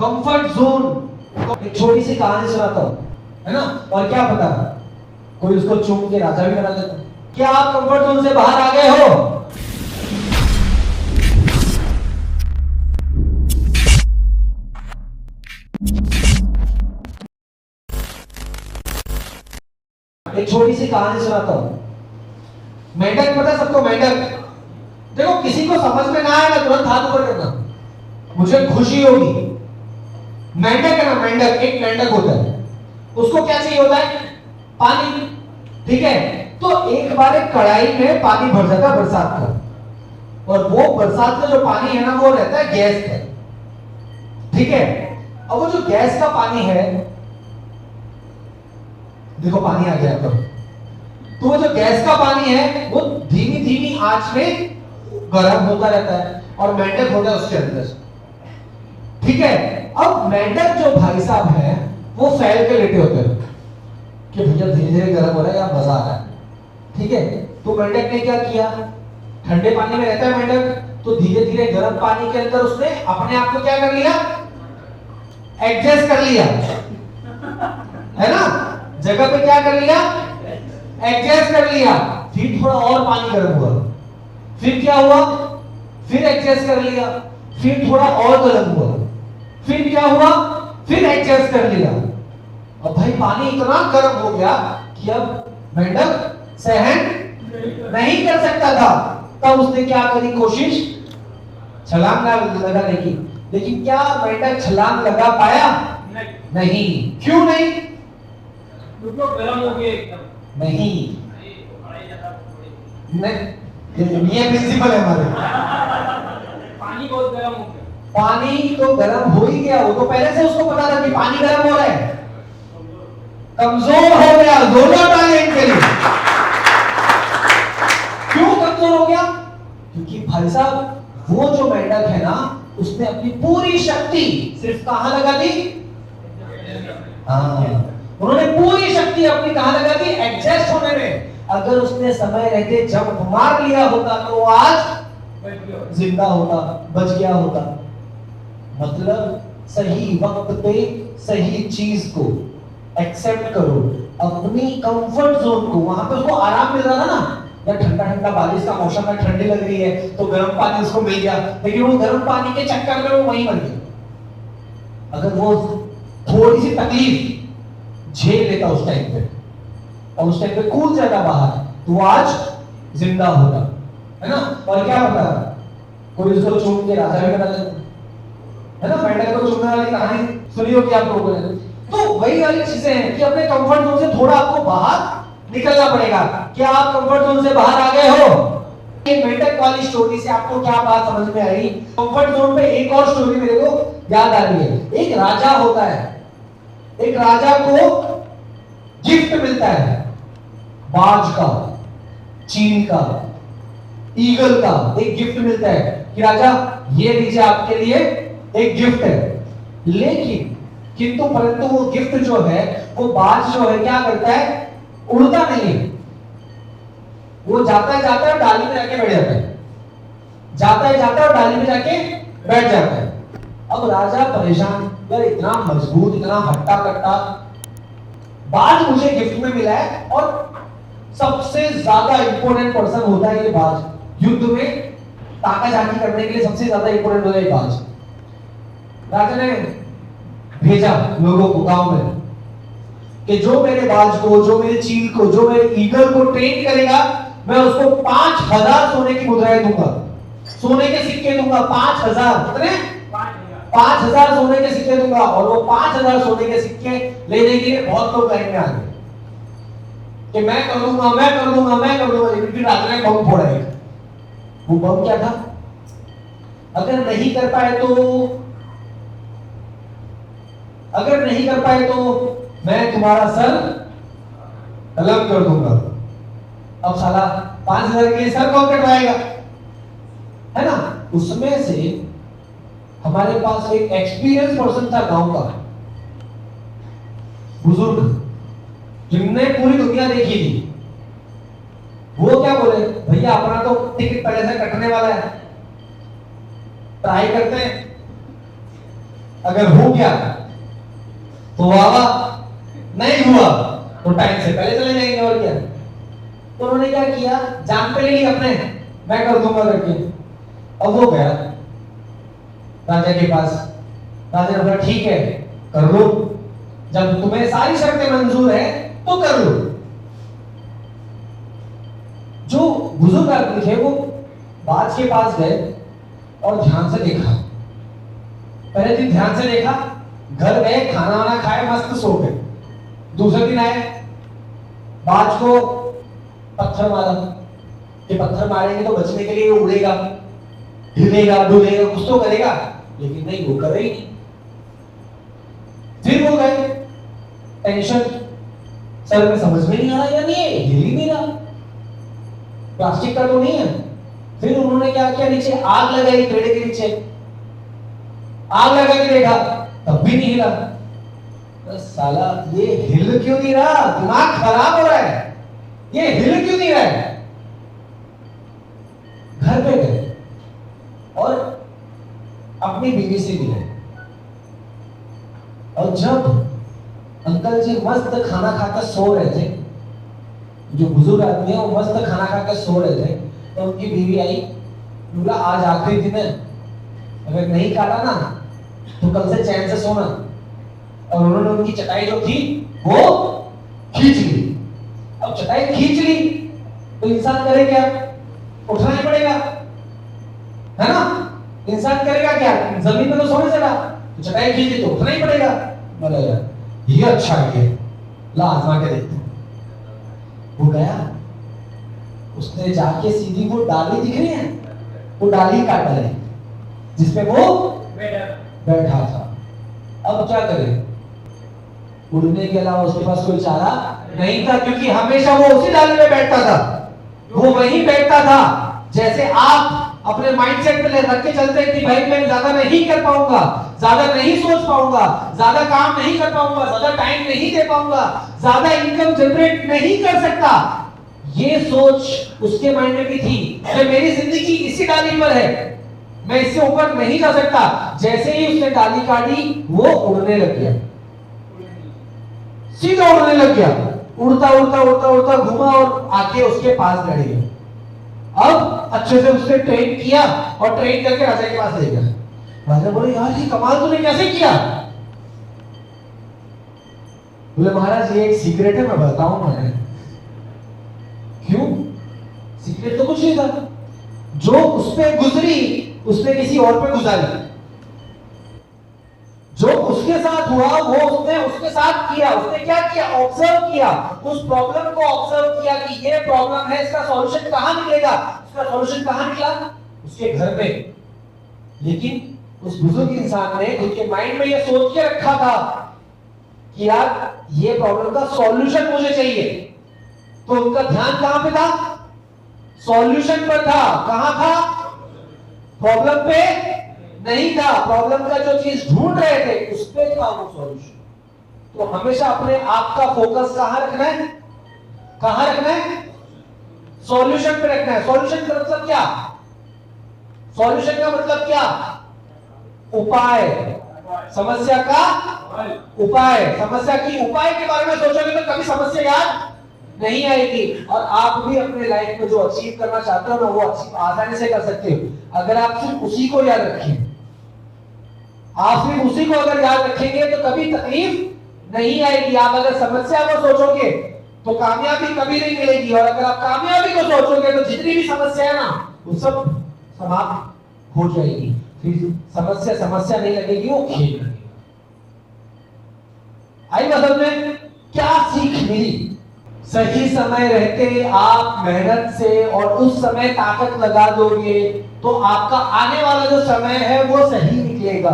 Comfort zone. एक छोटी सी कहानी सुनाता हूं, है ना। और क्या पता कोई उसको चूम के राजा भी बना देता। क्या आप कंफर्ट जोन से बाहर आ गए हो? एक छोटी सी कहानी सुनाता हूं। मेंढक पता है सबको? मेंढक देखो, किसी को समझ में ना आए ना तुरंत हाथ ऊपर करना, मुझे खुशी होगी। मेंढक है ना, मेंढक, एक मेंढक होता है, उसको क्या चाहिए होता है? पानी। ठीक है, तो एक बार एक कढ़ाई में पानी भर जाता है बरसात का, और वो बरसात का जो पानी है ना वो रहता है गैस का। ठीक है, अब वो जो गैस का पानी है, देखो पानी आ गया, तो वो जो गैस का पानी है वो धीमी धीमी आंच में गर्म होता रहता है, और मेंढक होता है उसके अंदर। ठीक है, अब मेंढक जो भाई साहब है वो फैल के लेटे होते हैं कि भैया धीरे धीरे गर्म हो रहा है या मजा आ रहा है। ठीक है, तो मेंढक ने क्या किया? ठंडे पानी में रहता है मेंढक, तो धीरे धीरे गर्म पानी के अंदर उसने अपने आप को क्या कर लिया? एडजस्ट कर लिया, है ना। जगह पे क्या कर लिया? एडजस्ट कर लिया। फिर थोड़ा और पानी गर्म हुआ, फिर क्या हुआ? फिर एडजस्ट कर लिया, फिर थोड़ा और गर्म हुआ, फिर क्या हुआ? फिर एडजस्ट कर लिया। अब भाई पानी इतना गर्म हो गया कि अब मेंढक सहन नहीं कर सकता था। तब उसने क्या करी? कोशिश छलांग लगाने की। लेकिन क्या मेंढक छलांग लगा पाया? नहीं। क्यों नहीं? गर्म हो गए एकदम। नहीं, ये प्रिंसिपल है हमारे। पानी बहुत गर्म हो गया। पानी तो गर्म हो ही गया, वो तो पहले से उसको पता था कि पानी गर्म हो रहा है। कमजोर हो गया, जोरदार ताली इनके लिए। क्यों कमजोर हो गया? क्योंकि भाई साहब वो जो मेंढक है ना, उसने अपनी पूरी शक्ति सिर्फ कहां लगा दी? उन्होंने पूरी शक्ति अपनी कहां लगा दी? एडजस्ट होने में। अगर उसने समय रहते जब मार लिया होता तो वो आज जिंदा होता, बच गया होता। मतलब सही वक्त पे सही चीज को एक्सेप्ट करो, अपनी कंफर्ट जोन को। वहां पे उसको आराम मिल रहा था ना, या ठंडा ठंडा बारिश का मौसम है, ठंडी लग रही है, तो गर्म पानी उसको मिल गया, लेकिन वो गर्म पानी के चक्कर में वो वहीं मर गया। अगर वो थोड़ी सी तकलीफ झेल लेता उस टाइम पे, और उस टाइम पे कूद जाता बाहर, तो वो आज जिंदा होता, है ना। और क्या पता कोई उसको चूम के राजा भी बना देता, है ना। मेंढक को चूमने वाली कहानी सुनी होगी आप लोगों ने। तो वही वाली चीजें हैं कि अपने कंफर्ट जोन से थोड़ा आपको बाहर निकलना पड़ेगा। क्या आप कंफर्ट जोन से बाहर आ गए हो? ये मेंढक वाली स्टोरी से आपको क्या बात समझ में आई? कंफर्ट जोन पे एक और स्टोरी मेरे को याद आ रही है। एक राजा होता है, एक राजा को गिफ्ट मिलता है, बाज का, चील का, ईगल का एक गिफ्ट मिलता है कि राजा ये लीजिए आपके लिए एक गिफ्ट है। लेकिन किंतु परंतु वो गिफ्ट जो है, वो बाज जो है क्या करता है? उड़ता नहीं है। वो जाता है डाली में जाके बैठ जाता है, जाता है और डाली में जाके बैठ जाता है। अब राजा परेशान, यार इतना मजबूत, इतना हट्टा कट्टा बाज मुझे गिफ्ट में मिला है, और सबसे ज्यादा इंपॉर्टेंट पर्सन होता है ये बाज। युद्ध में ताकाझाकी करने के लिए सबसे ज्यादा इंपॉर्टेंट होता है ये बाज। राजा ने भेजा लोगों को गांव में कि जो मेरे बाज को, जो मेरे चील को, जो मेरे ईगल को ट्रेन करेगा, मैं उसको 5000 सोने की मुद्राएं दूंगा, सोने के सिक्के दूंगा। 5000 कितने? 5000 सोने के सिक्के दूंगा। और वो 5000 सोने के सिक्के लेने के लिए बहुत लोग लाइन में आ गए कि मैं कर दूंगा, मैं कर दूंगा, मैं कर दूंगा। लेकिन फिर राजा ने बम फोड़ा एक। वो बम क्या था? अगर नहीं कर पाए तो मैं तुम्हारा सर अलग कर दूंगा। अब साला 5000 के लिए सर कौन कटवाएगा, है ना। उसमें से हमारे पास एक एक्सपीरियंस पर्सन था गांव का, बुजुर्ग, जिनने पूरी दुनिया देखी थी। वो क्या बोले, भैया अपना तो टिकट पहले से कटने वाला है, ट्राई करते हैं। अगर हो गया तो वाह वाह, नहीं हुआ तो टाइम से पहले चले जाएंगे। और क्या? तो उन्होंने क्या किया, जान पे ले ली अपने, मैं कर दूंगा करके। अब वो गया राजा के पास, राजा ने बोला ठीक है कर लो, जब तुम्हें सारी शर्तें मंजूर है तो कर लो। जो बुजुर्ग आदमी थे वो बाज के पास गए और ध्यान से देखा। पहले दिन ध्यान से देखा, घर गए, खाना वाना खाए, मस्त सो गए। दूसरे दिन आए, बाज को पत्थर मारा कि पत्थर मारेंगे तो बचने के लिए उड़ेगा, हिलेगा डुलेगा, कुछ तो करेगा, लेकिन नहीं, वो करे ही नहीं। फिर वो गए, टेंशन, सर में समझ में नहीं आ रहा, या नहीं हिल ही नहीं रहा, प्लास्टिक का तो नहीं है। फिर उन्होंने क्या किया, नीचे आग लगाई, पेड़ के नीचे आग लगा के देखा, तब भी नहीं हिला। तो साला ये हिल क्यों नहीं रहा, दिमाग खराब हो रहा है, ये हिल क्यों नहीं रहा है। घर पे गए और अपनी बीवी से मिले, और जब अंकल जी मस्त खाना खाकर सो रहे थे, जो बुजुर्ग आदमी है वो मस्त खाना खाकर सो रहे थे, तो उनकी बीवी आई, बोला आज आखिरी दिन है, अगर नहीं काटा ना तो कल से चैन से सोना। और उन्होंने उनकी चटाई जो थी वो खींच ली। अब चटाई खींच ली तो इंसान करे क्या, उठना ही पड़ेगा, है ना। इंसान करेगा क्या, जमीन पे तो सोने से रहा, तो चटाई खींच ली तो उठना ही पड़ेगा। बोला यार ये अच्छा है, ला आजमा के देखते। वो गया, उसने जाके सीधी वो डाली दिख रही है, वो डाली काटा है जिसपे वो बैठा था। अब क्या करे, उड़ने के अलावा उसके पास कोई चारा नहीं था, क्योंकि हमेशा वो उसी डाली में बैठता था, वो वहीं बैठता था। जैसे आप अपने माइंडसेट पे रख के चलते हैं कि भाई मैं ज्यादा नहीं कर पाऊंगा, ज्यादा नहीं सोच पाऊंगा, ज्यादा काम नहीं कर पाऊंगा, ज्यादा टाइम नहीं दे पाऊंगा, ज्यादा इनकम जनरेट नहीं कर सकता, ये सोच उसके माइंड में भी थी कि मेरी जिंदगी इसी डाली पर है, मैं इससे ऊपर नहीं जा सकता। जैसे ही उसने डाली काटी वो उड़ने लग गया, सीधा उड़ने लग गया, उड़ता उड़ता उड़ता उड़ता घूमा और आके उसके पास बैठ गया। अब अच्छे से उसने ट्रेन किया और ट्रेन करके राजा के पास ले गया। राजा बोले यार ये कमाल तूने कैसे किया। बोले महाराज ये एक सीक्रेट है, मैं बताऊंगा। क्यों? सीक्रेट तो कुछ नहीं था, जो उस पे गुजरी उसने किसी और पे गुजारी, जो उसके साथ हुआ वो उसने उसके साथ किया। उसने क्या किया, ऑब्जर्व किया, उस प्रॉब्लम को ऑब्जर्व किया कि ये प्रॉब्लम है, इसका सॉल्यूशन कहां निकलेगा। उसका सॉल्यूशन कहां निकला, उसके घर में। लेकिन उस बुजुर्ग इंसान ने खुद के माइंड में ये सोच के रखा था कि यार ये प्रॉब्लम का सॉल्यूशन मुझे चाहिए, तो उनका ध्यान कहां पे था, सॉल्यूशन पर था। कहां था, प्रॉब्लम पे नहीं था। प्रॉब्लम का जो चीज ढूंढ रहे थे उस पे था वो सॉल्यूशन। तो हमेशा अपने आप का फोकस कहां रखना है, कहां रखना है, सॉल्यूशन पे रखना है। सॉल्यूशन का मतलब क्या, सॉल्यूशन का मतलब क्या, उपाय, समस्या का उपाय। समस्या की उपाय के बारे में सोचोगे तो कभी समस्या याद नहीं आएगी, और आप भी अपने लाइफ में जो अचीव करना चाहते हो ना वो अचीव आसानी से कर सकते हो अगर आप सिर्फ उसी को याद रखें। आप सिर्फ उसी को अगर याद रखेंगे तो कभी तकलीफ नहीं आएगी। आप अगर समस्या को सोचोगे तो कामयाबी कभी नहीं मिलेगी, और अगर आप कामयाबी को सोचोगे तो जितनी भी समस्या है ना वो सब समाप्त हो जाएगी। फिर समस्या समस्या नहीं लगेगी, वो खेल लगेगी। आई मतलब में क्या सीख मिली, सही समय रहते आप मेहनत से और उस समय ताकत लगा दोगे तो आपका आने वाला जो समय है वो सही निकलेगा।